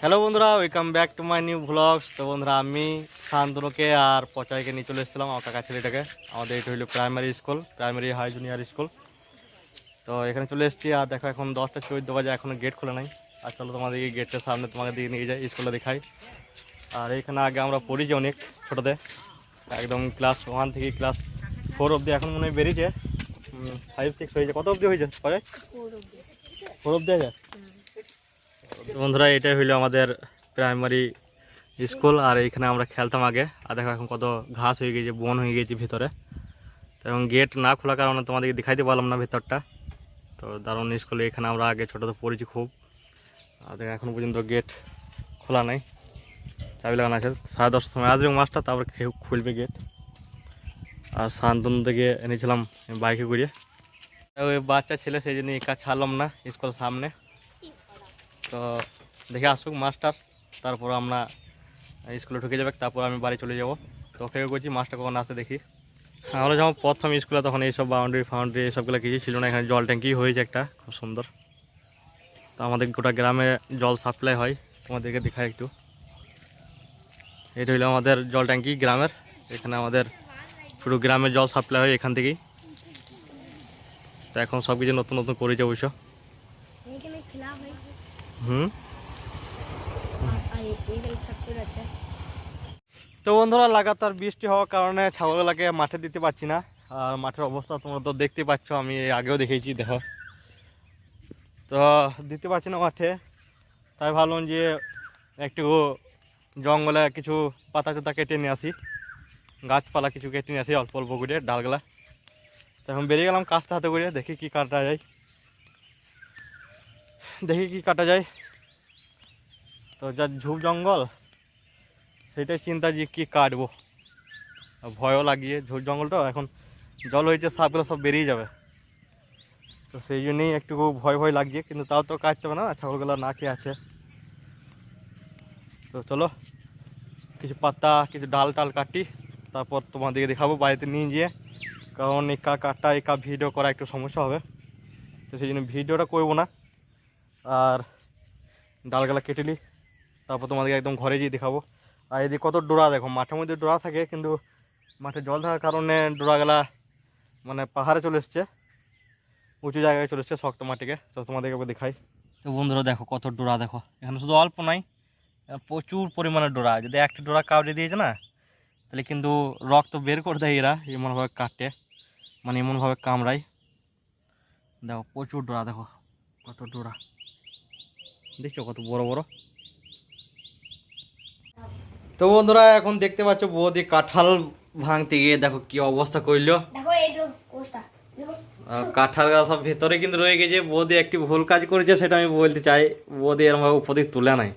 Hello বন্ধুরা, welcome back to my new blogs. তো বন্ধুরা, আমি শান্তনুকে আর পচাইকে নিয়ে চলে এসেছিলাম আমার কাকা ছেলেটাকে। আমাদের এটা হলো primary school, primary high junior school. তো এখানে চলে এসেছি। আর দেখো এখন 10টা 14 বাজে, এখনও গেট খোলা নাই। আর চলো তোমাদেরকে গেটের সামনে তোমাকে দিকে নিয়ে যাই, স্কুলে দেখাই। আর এখানে আগে আমরা পড়িছি অনেক ছোটোতে, একদম ক্লাস 1 থেকে ক্লাস 4 অবধি। এখন মনে হয় বেরিয়েছে 5 6 হয়েছে। কত অবধি হয়েছে? 4 অবধি আছে। বন্ধুরা, এটাই হইলো আমাদের প্রাইমারি স্কুল। আর এইখানে আমরা খেলতাম আগে। আর দেখো এখন কত ঘাস হয়ে গেছে, বন হয়ে গেছে ভিতরে। তো এবং গেট না খোলার কারণে তোমাদেরকে দেখাইতে পারলাম না ভিতরটা। তো দারুণ স্কুলে এখানে আমরা আগে ছোটোতে পড়েছি খুব। আর দেখো এখনও পর্যন্ত গেট খোলা নাই, চাবি লাগানো আছে। 10:30 সময় আসবে মাস্টার, তারপরে খুলবে গেট। আর শান্তনু থেকে এনেছিলাম বাইকে করে। ওই বাচ্চা ছেলে, সেই জন্য একা ছাড়লাম না স্কুলের সামনে। তো দেখে আসুক মাস্টার, তারপর আমরা স্কুলে ঢুকে যাবে, তারপর আমি বাড়ি চলে যাব। তো অপেক্ষা করছি মাস্টার কখন আসে দেখি। আমরা যখন প্রথম স্কুলে তখন এইসব বাউন্ডারি এসবগুলো কিছু ছিল না। এখানে জল ট্যাঙ্কি হয়েছে একটা, খুব সুন্দর। তো আমাদের গোটা গ্রামে জল সাপ্লাই হয়, তোমাদেরকে দেখায় একটু। এটা হলো আমাদের জল ট্যাঙ্কি গ্রামের। এখানে আমাদের পুরো গ্রামের জল সাপ্লাই হয় এখান থেকেই। তো এখন সব কিছু নতুন নতুন করেছে অবশ্য। তো বন্ধুরা, লাগাতার বৃষ্টি হওয়ার কারণে ছাগলগুলোকে মাঠে দিতে পারছি না। আর মাঠের অবস্থা তোমরা তো দেখতে পাচ্ছ, আমি আগেও দেখেছি, দেখো। তো দিতে পারছি না মাঠে, তাই ভাবলাম যে একটু জঙ্গলে কিছু পাতা চাতা কেটে নিয়ে আসি, গাছপালা কিছু কেটে নিয়ে আসি অল্প অল্প করে ডালগুলা। তো এখন বেরিয়ে গেলাম কাস্তে হাতে করে, দেখি কি কাটা যায়, তো যা ঝুপ জঙ্গল, সেটাই চিন্তা যে কী কাটবো। ভয়ও লাগিয়ে, ঝুপ জঙ্গলটা এখন জল হয়েছে, সাপগুলো সব বেরিয়ে যাবে। তো সেই জন্যই একটু ভয় ভয় লাগছে, কিন্তু তাও তো কাটতে হবে না, ছাগলগুলো না খেয়ে আছে। তো চলো কিছু পাতা কিছু ডাল টাল কাটি, তারপর তোমাদেরকে দেখাবো বাড়িতে নিয়ে গিয়ে। কারণ একা ভিডিও করা একটু সমস্যা হবে, তো সেই জন্য ভিডিওটা করবো না। আর ডালগুলা কেটে নিই, তারপর তোমাদেরকে একদম ঘরে গিয়ে দেখাবো। আর এদিকে কত ডোরা, দেখো মাঠের মধ্যে ডোরা থাকে, কিন্তু মাঠে জল থাকার কারণে ডোরাগুলা মানে পাহাড়ে চলে এসছে, উঁচু জায়গায় চলে এসছে, শক্ত মাটিকে। তো তোমাদেরকে দেখাই। তো বন্ধুরা দেখো কত ডোরা, দেখো এখানে শুধু অল্প নাই, প্রচুর পরিমাণে ডোরা। যদি একটা ডোরা কাউড়ে দিয়েছে না, তাহলে কিন্তু রক্ত বের করে দেয় এরা, এমনভাবে কাটে, মানে এমনভাবে কামড়ায়। দেখো প্রচুর ডোরা, দেখো কত ডোরা, দেখছো কত বড় বড়। তো বন্ধুরা, এখন দেখতে পাচ্ছ বৌদি কাঁঠাল ভাঙতে গিয়ে দেখো কি অবস্থা করলো। কাঁঠাল গাছ সব ভেতরে কিন্তু রয়ে গেছে। বৌদি একটি ভুল কাজ করেছে, সেটা আমি বলতে চাই। বৌদি এরমভাবে উপর দিকে তুলে নাই,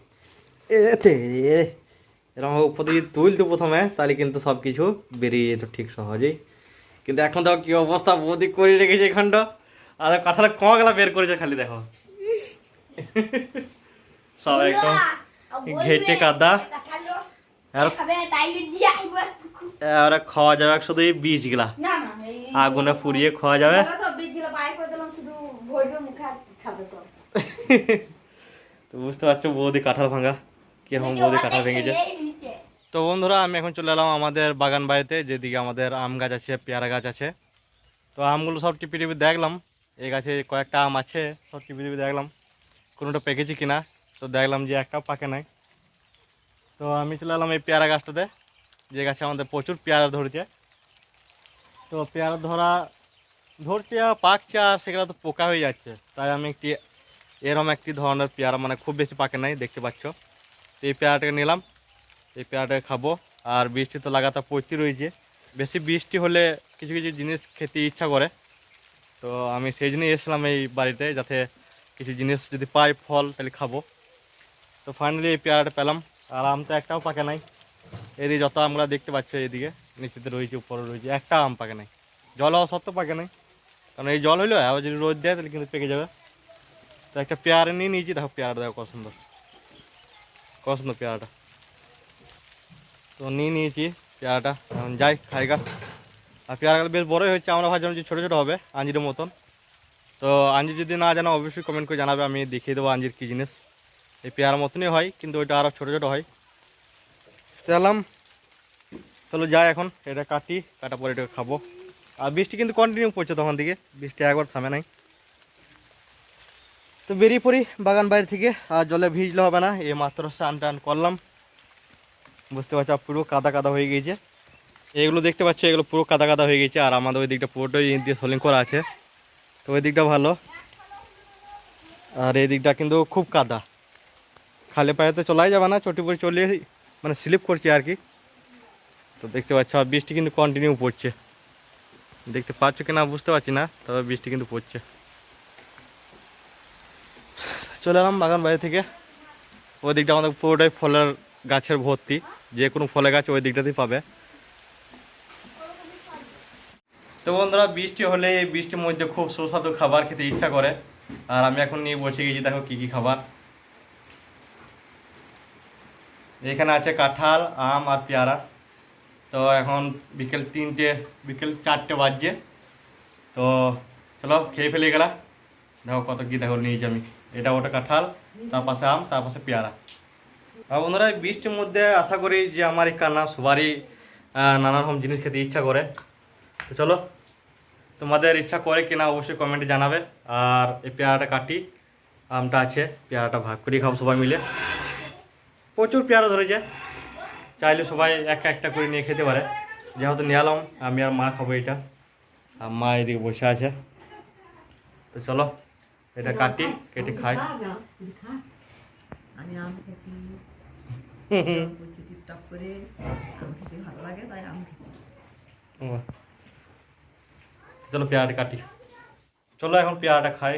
এরমভাবে উপর দিকে তুলতো প্রথমে, তাহলে কিন্তু সব কিছু বেরিয়ে যেত ঠিক সহজেই। কিন্তু এখন দেখো কি অবস্থা বৌদি করে রেখেছে এখানটা। আর কাঁঠালের কোঁয়াগুলা বের করেছে খালি, দেখো সব একদম ঘেটে কাদা। আর খাওয়া যাবে শুধু এই বীজগুলা, আগুনে পুড়িয়ে খাওয়া যাবে। তো বুঝতে পারছো বৌদি কাঁঠাল ভাঙা কিরকম, বৌদি কাঁঠাল ভেঙেছে। তো বন্ধুরা, আমি এখন চলে এলাম আমাদের বাগান বাড়িতে, যেদিকে আমাদের আম গাছ আছে, পেয়ারা গাছ আছে। তো আমগুলো সব টিপি দেখলাম, এই গাছে কয়েকটা আম আছে, সব টিপি দেখলাম কোনোটা পেকেছে কিনা। তো দেখলাম যে একটাও পাকে নাই। তো আমি চলে এলাম এই পেয়ারা গাছটাতে, যে গাছে আমাদের প্রচুর পেয়ারা ধরেছে। তো পেয়ারা ধরছে আর পাকছে, আর সেগুলো তো পোকা হয়ে যাচ্ছে। তাই আমি এরকম একটি ধরনের পেয়ারা, মানে খুব বেশি পাকে নাই, দেখতে পাচ্ছ। তো এই পেয়ারাটাকে নিলাম, এই পেয়ারাটাকে খাবো। আর বৃষ্টি তো লাগাতার পড়তে রয়েছে, বেশি বৃষ্টি হলে কিছু কিছু জিনিস খেতে ইচ্ছা করে। তো আমি সেই জন্যই এসেছিলাম এই বাড়িতে, যাতে কিছু জিনিস যদি পাই ফল, তাহলে খাবো। তো ফাইনালি এই পেয়ারাটা পেলাম। আর আম তো একটাও পাকে নাই, এদিকে যত আমগুলো দেখতে পাচ্ছ এদিকে নিচেতে রয়েছে, উপরে রয়েছে, একটা আম পাকে নাই। জল হওয়া সত্ত্বেও পাকে নাই, কারণ এই জল হইলো আবার যদি রোদ দেয় তাহলে কিন্তু পেকে যাবে। তো একটা পেয়ারা নিয়ে নিয়েছি, দেখো পেয়ারাটা দেখো কত সুন্দর, পেয়ারাটা। তো নিয়ে নিয়েছি পেয়ারাটা, এখন যাই খাইগা। আর পেয়ারাগুলো বেশ বড়ই হচ্ছে, আমরা ভাবছিলাম যে ছোটো ছোটো হবে আঞ্জিরের মতন। তো আঞ্জির যদি না জানো অবশ্যই কমেন্ট করে জানাবে, আমি দেখিয়ে দেবো আঞ্জির কী জিনিস। এই পেয়ারা মতনই হয়, কিন্তু ওইটা আরও ছোটো ছোটো হয়। তো এলাম, চলো যাই এখন, এটা কাটি, কাটার পরে এটা খাবো। আর বৃষ্টি কিন্তু কন্টিনিউ পড়ছে তখন দিকে, বৃষ্টি একবার থামে নাই। তো বেরিয়ে পড়ি বাগান বাইরে থেকে, আর জলে ভিজলে হবে না, এই মাত্র স্নান টান করলাম। বুঝতে পারছো পুরো কাদা কাদা হয়ে গিয়েছে, এগুলো দেখতে পাচ্ছ এগুলো পুরো কাদা কাদা হয়ে গেছে। আর আমাদের ওই দিকটা পুরোটাই ইট দিয়ে সোলিং করা আছে, তো ওই দিকটা ভালো। আর এই দিকটা কিন্তু খুব কাদা, খালে পায়ে তো চলাই যাবে না, চটি পরে চলে মানে স্লিপ করছে আর কি। তো দেখতে পাচ্ছ আর বৃষ্টি কিন্তু কন্টিনিউ পড়ছে, দেখতে পাচ্ছ কিনা বুঝতে পারছি না, তবে বৃষ্টি কিন্তু পড়ছে। চলে এলাম বাগান বাইরে থেকে, ওই দিকটা আমাদের পুরোটাই ফলের গাছের ভর্তি, যে কোনো ফলের গাছ ওই দিকটাতেই পাবে। তো বন্ধুরা বৃষ্টি হলে এই বৃষ্টির মধ্যে খুব সুস্বাদু খাবার খেতে ইচ্ছা করে। আর আমি এখন নিয়ে বসে গেছি, দেখো কী কী খাবার। এখানে আছে কাঁঠাল, আম আর পেয়ারা। তো এখন বিকেল 4টে বাজছে, তো চলো খেয়ে ফেলে গেলা। দেখো কত কী দেখো নিয়েছি আমি, এটা ওটা কাঁঠাল, তার পাশে আম, তার পাশে পেয়ারা। আর বন্ধুরা এই বৃষ্টির মধ্যে আশা করি যে আমার এই কান্না সবারই নানা রকম জিনিস খেতে ইচ্ছা করে। তো চলো, তোমাদের ইচ্ছা করে কিনা অবশ্যই কমেন্টে জানাবে। আর এই পেয়ারাটা কাটি, আমটা আছে, পেয়ারাটা ভাগ করে খাবো সবাই মিলে। প্রচুর পেয়ারা ধরেছে, চাইলে সবাই একটা একটা করে নিয়ে খেতে পারে। যেহেতু নিয়ে এলাম, আমি আর মা খাবো এটা, আর মা এদিকে বসে আছে। তো চলো এটা কাটি, কেটে খাই। আমি আম খেয়েছি, টিপটপ করে আম খেতে ভালো লাগে, তাই আম খেয়েছি। চলো পেয়ারাটা কাটি, চলো এখন পেয়ারাটা খাই।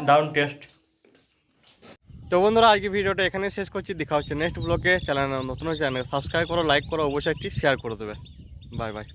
দারুণ টেস্ট। তো বন্ধুরা আজকে ভিডিওটা এখানে শেষ করছি, দেখা হচ্ছে নেক্সট ব্লগে। চ্যানেল নতুন চ্যানেল সাবস্ক্রাইব করো, লাইক করো, অবশ্যই একটি শেয়ার করে দেবে। Bye bye.